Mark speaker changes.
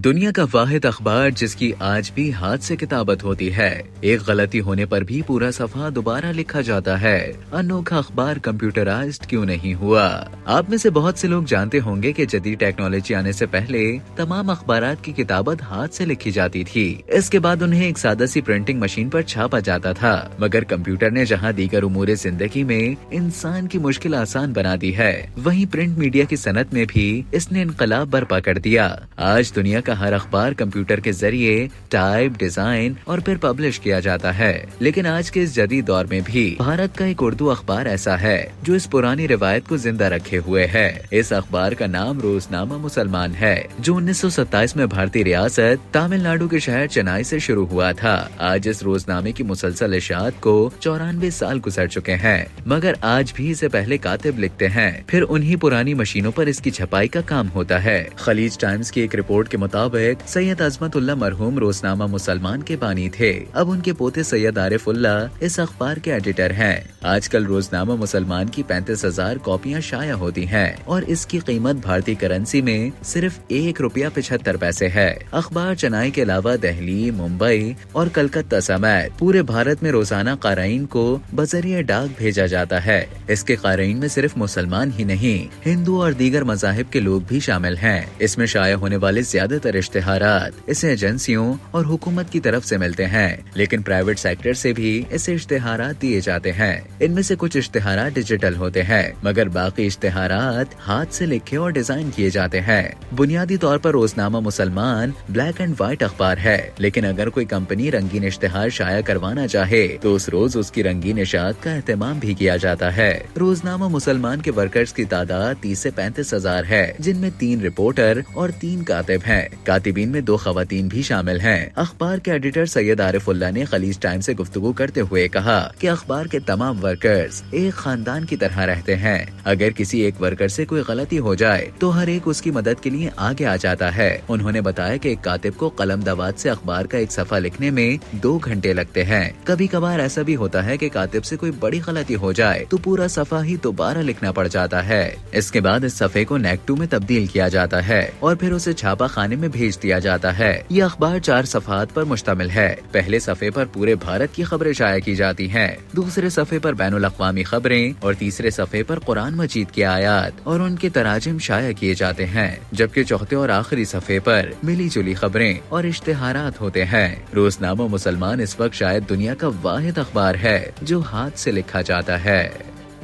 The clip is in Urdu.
Speaker 1: دنیا کا واحد اخبار جس کی آج بھی ہاتھ سے کتابت ہوتی ہے، ایک غلطی ہونے پر بھی پورا صفحہ دوبارہ لکھا جاتا ہے۔ انوکھا اخبار کمپیوٹرائزڈ کیوں نہیں ہوا؟ آپ میں سے بہت سے لوگ جانتے ہوں گے کہ جدید ٹیکنالوجی آنے سے پہلے تمام اخبارات کی کتابت ہاتھ سے لکھی جاتی تھی۔ اس کے بعد انہیں ایک سادہ سی پرنٹنگ مشین پر چھاپا جاتا تھا، مگر کمپیوٹر نے جہاں دیگر امور زندگی میں انسان کی مشکل آسان بنا دی ہے، وہیں پرنٹ میڈیا کی صنعت میں بھی اس نے انقلاب برپا کر دیا۔ آج دنیا کا ہر اخبار کمپیوٹر کے ذریعے ٹائپ، ڈیزائن اور پھر پبلش کیا جاتا ہے۔ لیکن آج کے اس جدید دور میں بھی بھارت کا ایک اردو اخبار ایسا ہے جو اس پرانی روایت کو زندہ رکھے ہوئے ہے۔ اس اخبار کا نام روزنامہ مسلمان ہے، جو 1927 میں بھارتی ریاست تامل ناڈو کے شہر چنائی سے شروع ہوا تھا۔ آج اس روزنامے کی مسلسل اشاعت کو 94 سال گزر چکے ہیں، مگر آج بھی اسے پہلے کاتب لکھتے ہیں، پھر انہی پرانی مشینوں پر اس کی چھپائی کا کام ہوتا ہے۔ خلیج ٹائمز کی ایک رپورٹ کے مطابق سید عظمت اللہ مرحوم روزنامہ مسلمان کے بانی تھے۔ اب ان کے پوتے سید عارف اللہ اس اخبار کے ایڈیٹر ہیں۔ آج کل روزنامہ مسلمان کی 35,000 کاپیاں شائع ہوتی ہیں اور اس کی قیمت بھارتی کرنسی میں صرف ₹1.75 ہے۔ اخبار چنائی کے علاوہ دہلی، ممبئی اور کلکتہ سمیت پورے بھارت میں روزانہ قارئین کو بذریعہ ڈاک بھیجا جاتا ہے۔ اس کے قارئین میں صرف مسلمان ہی نہیں، ہندو اور دیگر مذاہب کے لوگ بھی شامل ہیں۔ اس میں شائع ہونے والے زیادہ تر اشتہارات اسے ایجنسیوں اور حکومت کی طرف سے ملتے ہیں، لیکن پرائیویٹ سیکٹر سے بھی اسے اشتہارات دیے جاتے ہیں۔ ان میں سے کچھ اشتہارات ڈیجیٹل ہوتے ہیں، مگر باقی اشتہارات ہاتھ سے لکھے اور ڈیزائن کیے جاتے ہیں۔ بنیادی طور پر روزنامہ مسلمان بلیک اینڈ وائٹ اخبار ہے، لیکن اگر کوئی کمپنی رنگین اشتہار شائع کروانا چاہے تو اس روز اس کی رنگین اشاعت کا اہتمام بھی کیا جاتا ہے۔ روزنامہ مسلمان کے ورکرز کی تعداد 30 سے 35,000 ہے، جن میں 3 رپورٹر اور 3 کاتب ہیں۔ کاتبین میں 2 خواتین بھی شامل ہیں۔ اخبار کے ایڈیٹر سید عارف اللہ نے خلیج ٹائمز سے گفتگو کرتے ہوئے کہا کہ اخبار کے تمام ورکرز ایک خاندان کی طرح رہتے ہیں۔ اگر کسی ایک ورکر سے کوئی غلطی ہو جائے تو ہر ایک اس کی مدد کے لیے آگے آ جاتا ہے۔ انہوں نے بتایا کہ ایک کاتب کو قلم دوات سے اخبار کا ایک صفحہ لکھنے میں 2 گھنٹے لگتے ہیں۔ کبھی کبھار ایسا بھی ہوتا ہے کہ کاتب سے کوئی بڑی غلطی ہو جائے تو پورا صفحہ ہی دوبارہ لکھنا پڑ جاتا ہے۔ اس کے بعد اس صفحے کو نیک 2 میں تبدیل کیا جاتا ہے اور پھر اسے چھاپا خانے میں بھیج دیا جاتا ہے۔ یہ اخبار 4 صفحات پر مشتمل ہے۔ پہلے صفحے پر پورے بھارت کی خبریں شائع کی جاتی ہیں، دوسرے صفحے پر بین الاقوامی خبریں اور تیسرے صفحے پر قرآن مجید کی آیات اور ان کے تراجم شائع کیے جاتے ہیں، جبکہ چوتھے اور آخری صفحے پر ملی جلی خبریں اور اشتہارات ہوتے ہیں۔ روزنامہ مسلمان اس وقت شاید دنیا کا واحد اخبار ہے جو ہاتھ سے لکھا جاتا ہے۔